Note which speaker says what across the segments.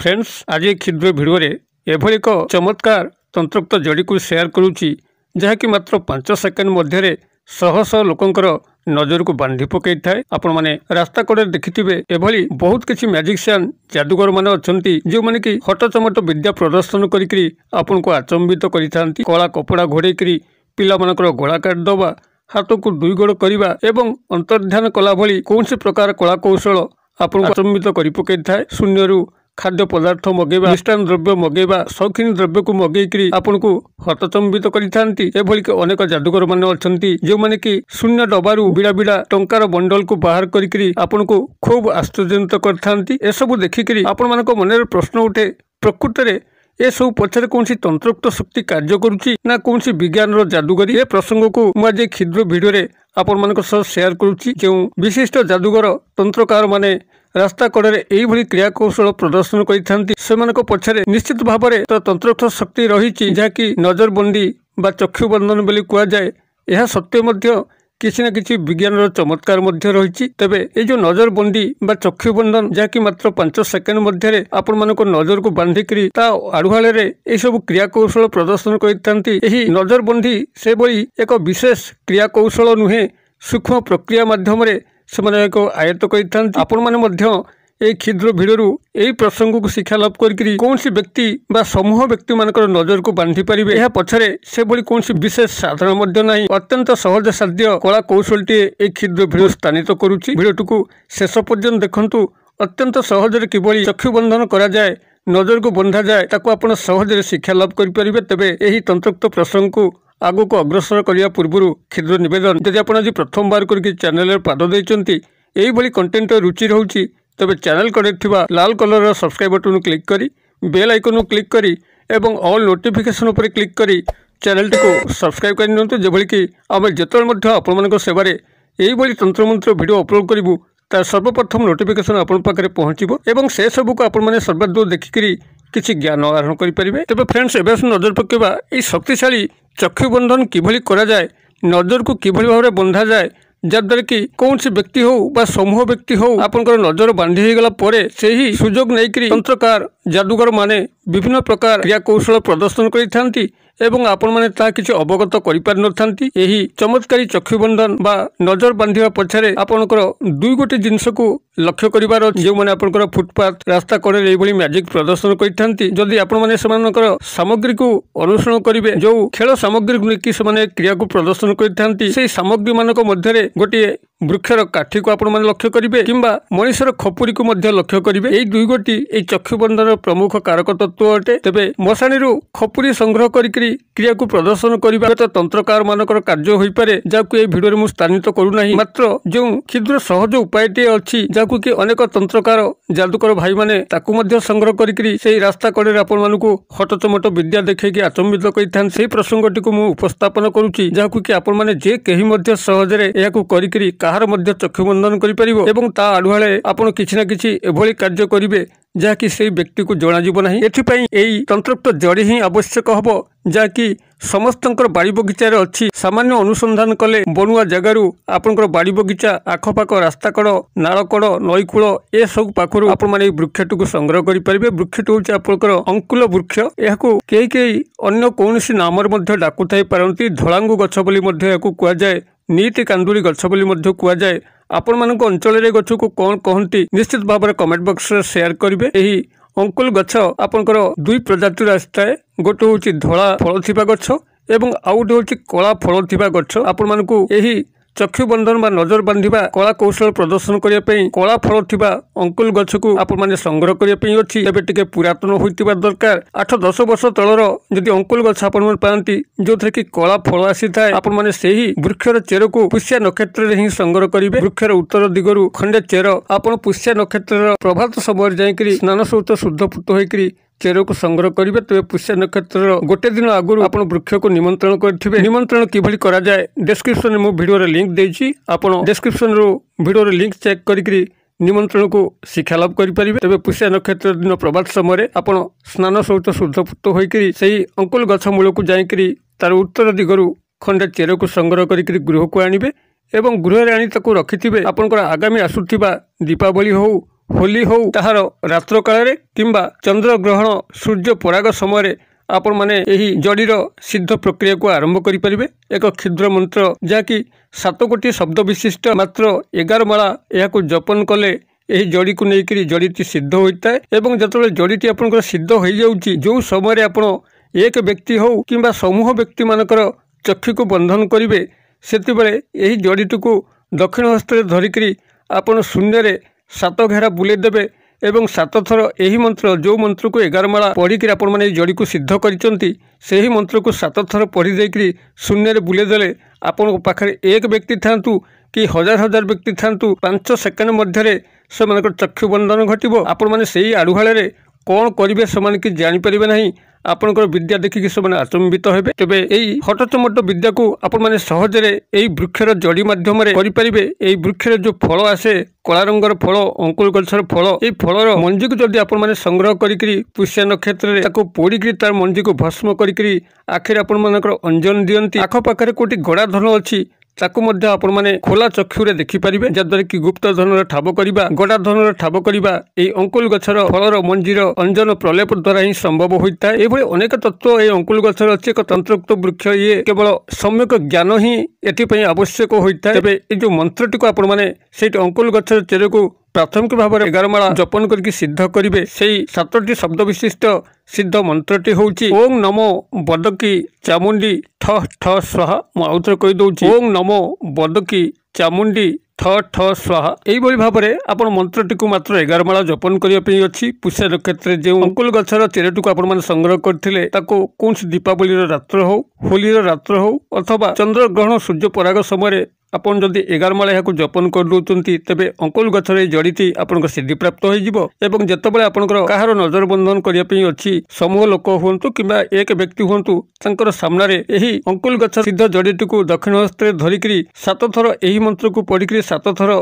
Speaker 1: Friends आज क्षुद्र video एभली एक चमत्कार तंत्रोक्त जड़ी को शेयर करुच्ची जहाँकि मात्र 5 सेकेंड मध्य शह शह लोकंकर नजर को बांधि पकई थाए। आपण माने रास्ता कड़े देखिथिबे एभली बहुत किछि मैजिशियन जादूगर माने अछंती जो माने कि हटचमट विद्या प्रदर्शन करिकरी आपन को आचंबित करिथांती। कला कपड़ा घोड़ेकरी पिला मानकर गला काट दबा हाथ को दुई गोड़ करबा एवं अंतर्ध्यान कला भली कौन प्रकार कला कौशल आपन को आचंबित करि पकई थाए। शून्यरु खाद्य पदार्थ मगेबा मिष्टान द्रव्य मगेबा शौखीन द्रव्य को मगेकरी आपन को हतचंबित करिथांती। एभली अनेक जादूगर माने अछंती जो माने कि शून्य डबारू बिड़ा बिड़ा टंकार बंडल को बाहर करिकरी आपन को खूब आश्चर्यजनित करथांती। ए सब देखिकरी आपण मानक मनरे प्रश्न उठे प्रकृत रे ए सब पछरे कौन तंत्रोक्त शक्ति कार्य करुच्ची ना कौन विज्ञान जादूगरी। ए प्रसंग को मुझे क्षुद्र भिडियो रे आपण मानक सह शेयर करुच्ची। जो विशिष्ट जादूगर तंत्रकार माने रास्ता कड़े यही क्रिया कौशल प्रदर्शन करथांती सेमानक पछरे निश्चित भाव में तो तंत्रोक्त शक्ति रही जहाँकि नजरबंदी बा चक्षुबंधन बोली कुआ जाए। यह सत्य मध्य किसी न किसी विज्ञान चमत्कार मध्य रही। तेबे ये जो नजरबंदी बा चक्षुबंधन जहाँकि मात्र 5 सेकेंड मध्य आपण मानक नजर को बांधिकी ता आड़ुहाल ये सब क्रिया कौशल प्रदर्शन करथांती। यही नजरबंदी से बड़ी एक विशेष क्रिया कौशल नुहे सूक्ष्म प्रक्रिया माध्यम से एक आयत्त करथांती। आपण माने मध्य ए क्षुद्र भिडियो यही प्रसंग को शिक्षा लाभ करी कौन व्यक्ति बा समूह व्यक्ति मानकर नजर को बांधि पारिबे। यह पछरे से बड़ी कौन विशेष साधारण मध्य नहीं अत्यंत सहज साध्य कला कौशलटी ए क्षुद्र भिडियो स्थानित करुच्ची। भिडियोटी को शेष पर्यंत देखंतु अत्यंत सहजरे किभली चक्षुबंधन करा जाए नजर को बंधा जाए ताको आपण सहजरे शिक्षा लाभ करि परिबे। तेबे एही तंत्रोक्त प्रसंग को आगो को अग्रसर करने पूर्व क्षुद्र निवेदन जदि आप आज प्रथम बार करके चैनल पाद देइचंती एही भली कंटेंट रुचि रहउची तबे चैनल कड़े थिबा लाल कलर सब्सक्राइब बटन क्लिक करी बेल आइकन क्लिक करी एवं ऑल नोटिफिकेशन उपर क्लिक करी चैनल को सब्सक्राइब कर नियंतु जेभली कि आम जेतल मध्य आपन सेवारे एही भली तंत्र मंत्र वीडियो अपलोड करिवु तार सर्वप्रथम नोटिफिकेशन आपन पाखरे पहुंचीबो एवं से सब को आपण माने सर्वदूर देखिकरी किछि ज्ञान आहरण करि परिबे। तबे फ्रेंड्स एबे नजर पकेबा एही शक्तिशाली चक्षुबंधन किभली करा जाए नजर को किभली भाव में बंधा जाए जद्वारा कि कौन व्यक्ति हो बा समूह व्यक्ति हो आपनकर नजर बांधि हो गला परे सेही सुजोग नैकरी तंत्रकार जादूगर माने विभिन्न प्रकार क्रिया कौशल प्रदर्शन करिथांती एवं आपण माने ता किछि अवगत करि पार नथांती। एही चमत्कारी चक्षुबंधन बा नजर बांधिबा पछरे आपनकर दुई गोटे जिंस को लक्ष्य करिवार जो माने आपनकर फुटपाथ रास्ता कड़े एही भली मैजिक प्रदर्शन करिथांती। जदि आपण माने समानकर सामग्री को अनुसरण करिवे जो खेल सामग्री को लेकि समाने क्रिया को प्रदर्शन करिथांती सेही सामग्री मानक मध्यरे गोटे वृक्षर काठी को आपण माने लक्ष्य करिवे किंबा मनुष्यर खपुरी को मध्य लक्ष्य करिवे। एही दुई गोटी एही चक्षुबंधन प्रमुख कारक तत्व अटे। तेबे मशाणीरू खपुरी संग्रह करिकरी क्रिया को प्रदर्शन करिबा तो तंत्रकार मानकर कार्य होई पारे जाकु ए भिडियो मु स्थानित करू नाही मात्र जो क्षुद्र सहज उपायटे अछि जाकु कि अनेक तंत्रकार जादूकर भाई माने ताकु मध्य संग्रह करिकरी सेही रास्ता कड़े आपण मानकु हटचमट विद्या देखैकि आचंबित करिथान सेही प्रसंगटी को मु उपस्थापन करूची जाकु कि आपण माने जे केही मध्य सहजरे एहाकु करिकरी काहार मध्य चक्षुबंधन करि परिबो एवं ता आडुहाले आपण किछि ना किछि एभली कार्य करिवे जहाँकि से व्यक्ति को जनाजिब नहीं। एथिपाई एही तंत्रोक्त जड़ी ही आवश्यक हबो जहाँकि समस्तंकर बाड़ी बगीचार अच्छी सामान्य अनुसंधान कले बनुआ जगारू आपनकर बाड़ी बगीचा आखपाख रास्ता कड़ नाल कड़ नईकूल ए सब पाखु आपण माने वृक्षटी को संग्रह करि परिबे। वृक्षटी होछि आपनकर अंकुल वृक्ष याकू केही केही अन्य कौनसी नाम मध्य डाकु थाई पारंती धलांगु गछ बोली मध्य याकू कुआ जाए नीति कांदुली गछ बोली मध्य कुआ जाए। आपण मानक अंचल गछ को कौन कहती निश्चित भाव में कमेंट बॉक्स रे शेयर करिवे। एही अंकुल गछ आपनकर दुई प्रजातिर आस्ताए गोटे होछि धला फल थिबा गछ एवं आउ गोटे होछि कला फल थिबा गछ। आपण मानकु एही चक्षुबंधन बा नजर बांधिबा कला कौशल प्रदर्शन करिया पई कला फल थिबा अंकुल गछ को आपण माने संग्रह करिया पई अछि। एबे टिके पुरातन होइतिबा दरकार 8-10 वर्ष तळर जदि अंकुल गछ आपण मन पांती जोथरे कि कला फल आसी थाए आपण माने सेही वृक्षर चेर को पुष्या नक्षत्र रे ही संग्रह करिवे। वृक्षर उत्तर दिगरु खंडे चेर आपण पुष्या नक्षत्र प्रभात समय जाईकरी स्नान सहित शुद्ध पुत होइकरी चेर को संग्रह करेंगे। तेज पुष्य नक्षत्र गोटे दिन आगुरी आप वृक्ष को निमंत्रण करेंगे। निमंत्रण किभली करा जाए डिस्क्रिप्शन में वीडियो लिंक देछि आपण डिस्क्रिप्शन रो वीडियो लिंक चेक करी निमंत्रण को शिक्षा लाभ करेंगे। तेज पुष्य नक्षत्र दिन प्रभात समय आप स्नान सहित शुद्ध पुत होइकरी सही अंकुल गछ मूल को जाईकरी तार उत्तर दिगरु खंडे चेर को संग्रह करी गृह को आनिबे एवं गृह आनी ताकू रखिथिबे। आपनकर आगामी आसुथिबा दीपावली हो होली हो ताहार रात्र काल किंबा चंद्र ग्रहण सूर्य पराग समय आपण माने एही जड़ीर सिद्ध प्रक्रिया को आरंभ करें। एक क्षुद्र मंत्र जहाँकि 7 कोटी शब्द विशिष्ट मात्र 11 माला यह जपन कले यही जड़ी को लेकर जड़ीटी सिद्ध होता है। एवं जो जड़ीटी आपंकर सिद्ध हो जाऊँगी जो समय आप एक व्यक्ति हो कि समूह व्यक्ति मानकर चक्षु को बंधन करेंगे से यही जड़ीटी को दक्षिण हस्त धरिकी आपण शून्य 7 घेरा बुलेदेवे एवं 7 थर यही मंत्र जो मंत्र को 11 माला पढ़िकी आपण मैंने जड़ी को सिद्ध करिसेंती से ही मंत्र को 7 थर पढ़ी देकरी शून्य बुलेदेले आपण पाखरे एक व्यक्ति थांतु कि हजार हजार व्यक्ति थांतु 5 सेकेंड मध्य से चक्षु बंधन घटो। आपण मैंने से आड़ुहाड़े कौन करेंगे से कि जानीपर ना आपंकर विद्या देखिकी से आचंबित हेबे। तेबे एई हटचमट विद्या को आपण माने सहजरे एई वृक्षर जड़ी माध्यम करें। एई वृक्षर जो फल आसे कला रंगर फल अंकुल गछर फल एई फलर मंजी को जदि आपण माने संग्रह करिकरी पुष्य नक्षत्र ताको पोड़िकरी तार मंजी को भस्म करिकरी आखिर आपण मानकर अंजन दियंती। आख पाखरे कोटी गड़ा धन अछि ताकू मध्य आपण माने खोला चक्षुरे देखि परिबे जद्वारा कि गुप्त धनर ठाब करिबा गड़ा धनर ठाब करिबा एई अंकुल गछर फलर मंजीर अंजन प्रलेप द्वारा ही संभव होता है। एभଳି अनेक तत्व ए अंकुल गछर अछि। एक तंत्रोक्त वृक्ष ये केवल सम्यक ज्ञान ही एथिपई आवश्यक होता है। तेबे ए जो मंत्रटी को आपण माने सेठी अंकुल गछर चेर को प्राथमिक भाव में 11 माला जपन करके सिद्ध करेंगे। से 7टी शब्द विशिष्ट सिद्ध मंत्रटी होउची ओम नमो बदकी चामुंडी ठ ठ स्वाहा। मुझे कही दूसरी ओम नमो बदकी चामुंडी ठ ठ स्वाहा। यही भाव में आप मंत्रटी को मात्र 11 माला जपन करने अच्छी। पुष्य नक्षत्र जो अंकुल गछर चेरटी को आप संग्रह करते कौन दीपावली रात्र हो होली रात्र हो अथवा चंद्र ग्रहण सूर्य पराग समय आपन जदि 11 माला यहाँ जपन कर दौरान तेरे अंकुल गछर जड़ीटी आपन सिद्धि प्राप्त हो जितेबाला आपंकर कहार नजर बंधन करने अच्छी समूह लोक हूँ कि एक व्यक्ति हूँ सामने यही अंकुल गछर सिद्ध जड़ीटी को दक्षिण हस्त धरिकी 7 थर यही मंत्र को पढ़िकी 7 थर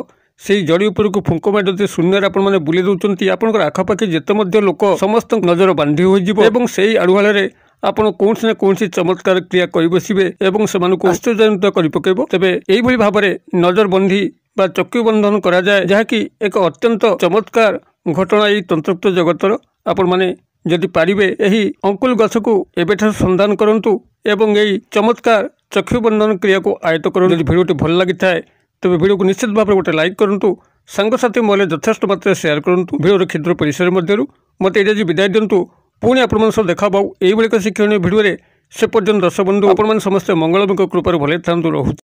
Speaker 1: से जड़ी उपर को फुंक मार शून्य आपने बुले दौरान आपंकर आखपाखे जिते लोक समस्त नजर बांधि हो से आड़ुहाड़े आपण कौन ना कौन चमत्कार क्रिया कर बसवे और से आश्चर्यान्वित कर पकेब। तेबे यही भाव में नजरबंदी बा चक्षु बंधन करा जाए जहाँकि एक अत्यंत चमत्कार घटना यही तंत्रोक्त जगतर। आपण माने जदि पारिबे यही अंकुल गछ को एबेठार संधान करंतु एवं यही चमत्कार चक्षु बंधन क्रिया को आयत्त करूँ। यदि भिडियोटी भल लगी थाए तेबे भिडियो को निश्चित भाव में गोटे लाइक करूँ सांगसाथी मोले यथेष्ट मात्रा शेयर करूँ। भिडियो क्षुद्र परिसर मध्य मत ये विदाय दिंतु पुणी आप देखा पाऊ यही शिक्षणीय भिडियो से पर्यंत दर्शक बंधु आप समस्ते मंगलमय कृपार भले था रहू।